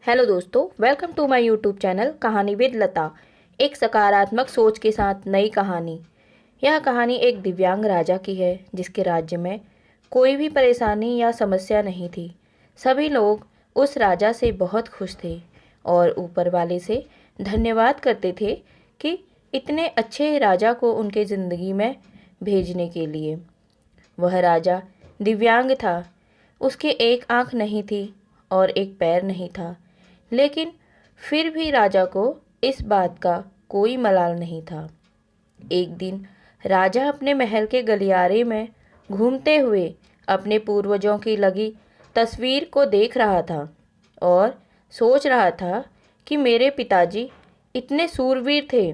Hello दोस्तों, welcome to my YouTube channel कहानी with Lata. एक सकारात्मक सोच के साथ नई कहानी। यह कहानी एक दिव्यांग राजा की है जिसके राज्य में कोई भी परेशानी या समस्या नहीं थी। सभी लोग उस राजा से बहुत खुश थे और ऊपर वाले से धन्यवाद करते थे कि इतने अच्छे राजा को उनके ज़िंदगी में भेजने के लिए। वह राजा दिव्यांग था। उसके एक आँख नहीं थी और एक पैर नहीं था, लेकिन फिर भी राजा को इस बात का कोई मलाल नहीं था। एक दिन राजा अपने महल के गलियारे में घूमते हुए अपने पूर्वजों की लगी तस्वीर को देख रहा था और सोच रहा था कि मेरे पिताजी इतने सूरवीर थे,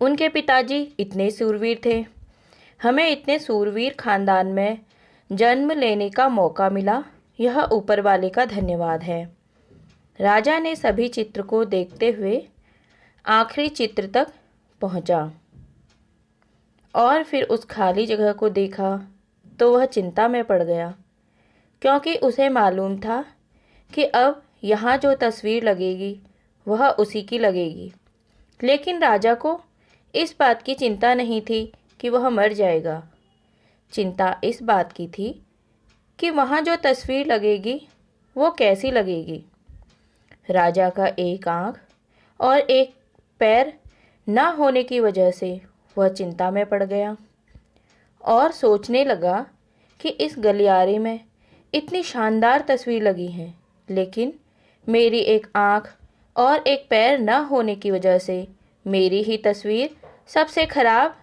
उनके पिताजी इतने सूरवीर थे, हमें इतने सूरवीर खानदान में जन्म लेने का मौका मिला। यह ऊपर वाले का धन्यवाद है। राजा ने सभी चित्र को देखते हुए आखिरी चित्र तक पहुंचा और फिर उस खाली जगह को देखा तो वह चिंता में पड़ गया, क्योंकि उसे मालूम था कि अब यहाँ जो तस्वीर लगेगी वह उसी की लगेगी। लेकिन राजा को इस बात की चिंता नहीं थी कि वह मर जाएगा। चिंता इस बात की थी कि वहाँ जो तस्वीर लगेगी वो कैसी लगेगी। राजा का एक आँख और एक पैर न होने की वजह से वह चिंता में पड़ गया और सोचने लगा कि इस गलियारे में इतनी शानदार तस्वीर लगी है, लेकिन मेरी एक आँख और एक पैर न होने की वजह से मेरी ही तस्वीर सबसे खराब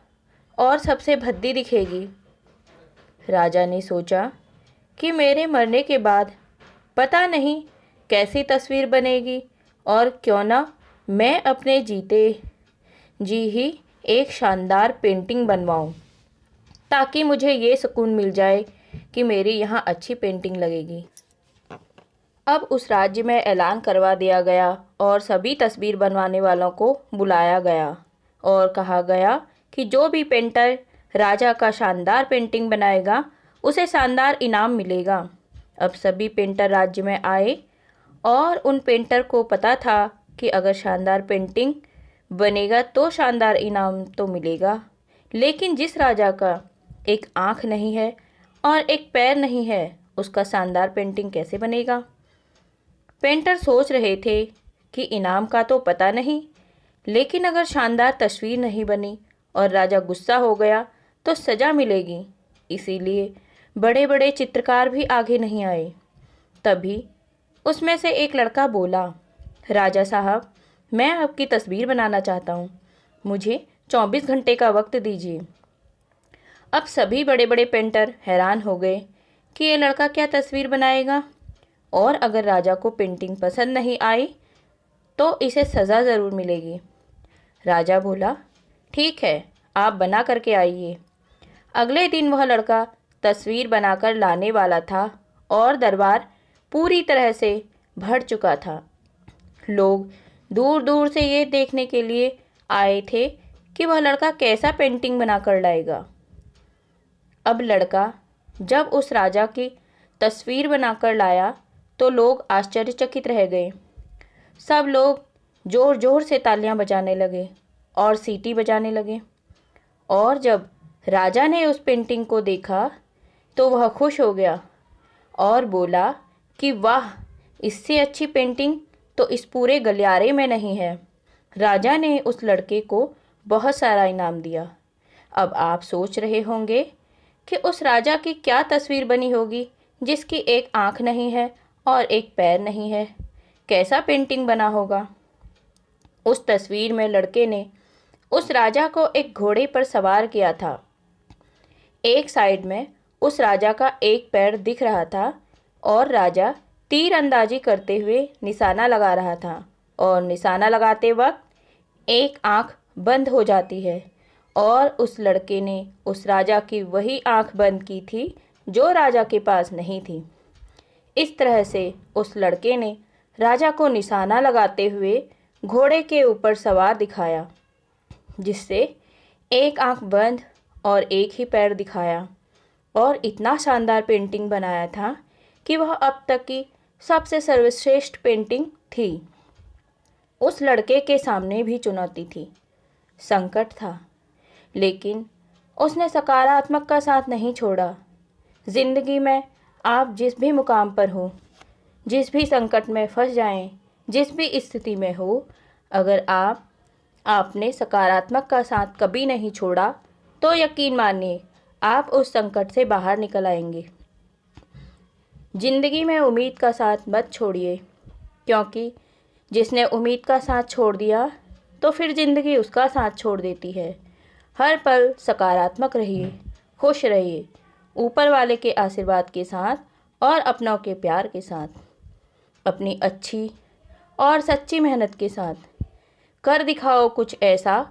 और सबसे भद्दी दिखेगी। राजा ने सोचा कि मेरे मरने के बाद पता नहीं कैसी तस्वीर बनेगी और क्यों ना मैं अपने जीते जी ही एक शानदार पेंटिंग बनवाऊं, ताकि मुझे ये सुकून मिल जाए कि मेरी यहाँ अच्छी पेंटिंग लगेगी। अब उस राज्य में ऐलान करवा दिया गया और सभी तस्वीर बनवाने वालों को बुलाया गया और कहा गया कि जो भी पेंटर राजा का शानदार पेंटिंग बनाएगा उसे शानदार इनाम मिलेगा। अब सभी पेंटर राज्य में आए और उन पेंटर को पता था कि अगर शानदार पेंटिंग बनेगा तो शानदार इनाम तो मिलेगा, लेकिन जिस राजा का एक आँख नहीं है और एक पैर नहीं है उसका शानदार पेंटिंग कैसे बनेगा। पेंटर सोच रहे थे कि इनाम का तो पता नहीं, लेकिन अगर शानदार तस्वीर नहीं बनी और राजा गुस्सा हो गया तो सज़ा मिलेगी। इसीलिए बड़े बड़े चित्रकार भी आगे नहीं आए। तभी उसमें से एक लड़का बोला, राजा साहब, मैं आपकी तस्वीर बनाना चाहता हूँ, मुझे 24 घंटे का वक्त दीजिए। अब सभी बड़े बड़े पेंटर हैरान हो गए कि ये लड़का क्या तस्वीर बनाएगा, और अगर राजा को पेंटिंग पसंद नहीं आई तो इसे सज़ा ज़रूर मिलेगी। राजा बोला, ठीक है, आप बना करके आइए। अगले दिन वह लड़का तस्वीर बनाकर लाने वाला था और दरबार पूरी तरह से भर चुका था। लोग दूर दूर से ये देखने के लिए आए थे कि वह लड़का कैसा पेंटिंग बनाकर लाएगा। अब लड़का जब उस राजा की तस्वीर बनाकर लाया तो लोग आश्चर्यचकित रह गए। सब लोग ज़ोर ज़ोर से तालियां बजाने लगे और सीटी बजाने लगे। और जब राजा ने उस पेंटिंग को देखा तो वह खुश हो गया और बोला कि वाह, इससे अच्छी पेंटिंग तो इस पूरे गलियारे में नहीं है। राजा ने उस लड़के को बहुत सारा इनाम दिया। अब आप सोच रहे होंगे कि उस राजा की क्या तस्वीर बनी होगी जिसकी एक आँख नहीं है और एक पैर नहीं है, कैसा पेंटिंग बना होगा। उस तस्वीर में लड़के ने उस राजा को एक घोड़े पर सवार किया था। एक साइड में उस राजा का एक पैर दिख रहा था और राजा तीर अंदाजी करते हुए निशाना लगा रहा था, और निशाना लगाते वक्त एक आँख बंद हो जाती है और उस लड़के ने उस राजा की वही आँख बंद की थी जो राजा के पास नहीं थी। इस तरह से उस लड़के ने राजा को निशाना लगाते हुए घोड़े के ऊपर सवार दिखाया, जिससे एक आँख बंद और एक ही पैर दिखाया, और इतना शानदार पेंटिंग बनाया था कि वह अब तक की सबसे सर्वश्रेष्ठ पेंटिंग थी। उस लड़के के सामने भी चुनौती थी, संकट था, लेकिन उसने सकारात्मक का साथ नहीं छोड़ा। ज़िंदगी में आप जिस भी मुकाम पर हो, जिस भी संकट में फंस जाएं, जिस भी स्थिति में हो, अगर आपने सकारात्मक का साथ कभी नहीं छोड़ा तो यकीन मानिए आप उस संकट से बाहर निकल आएंगे। ज़िंदगी में उम्मीद का साथ मत छोड़िए, क्योंकि जिसने उम्मीद का साथ छोड़ दिया तो फिर ज़िंदगी उसका साथ छोड़ देती है। हर पल सकारात्मक रहिए, खुश रहिए, ऊपर वाले के आशीर्वाद के साथ और अपनों के प्यार के साथ, अपनी अच्छी और सच्ची मेहनत के साथ कर दिखाओ कुछ ऐसा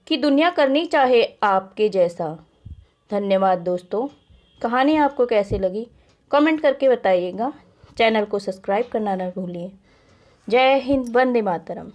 कि दुनिया करनी चाहे आपके जैसा। धन्यवाद दोस्तों। कहानी आपको कैसी लगी कमेंट करके बताइएगा। चैनल को सब्सक्राइब करना न भूलिए। जय हिंद, वंदे मातरम।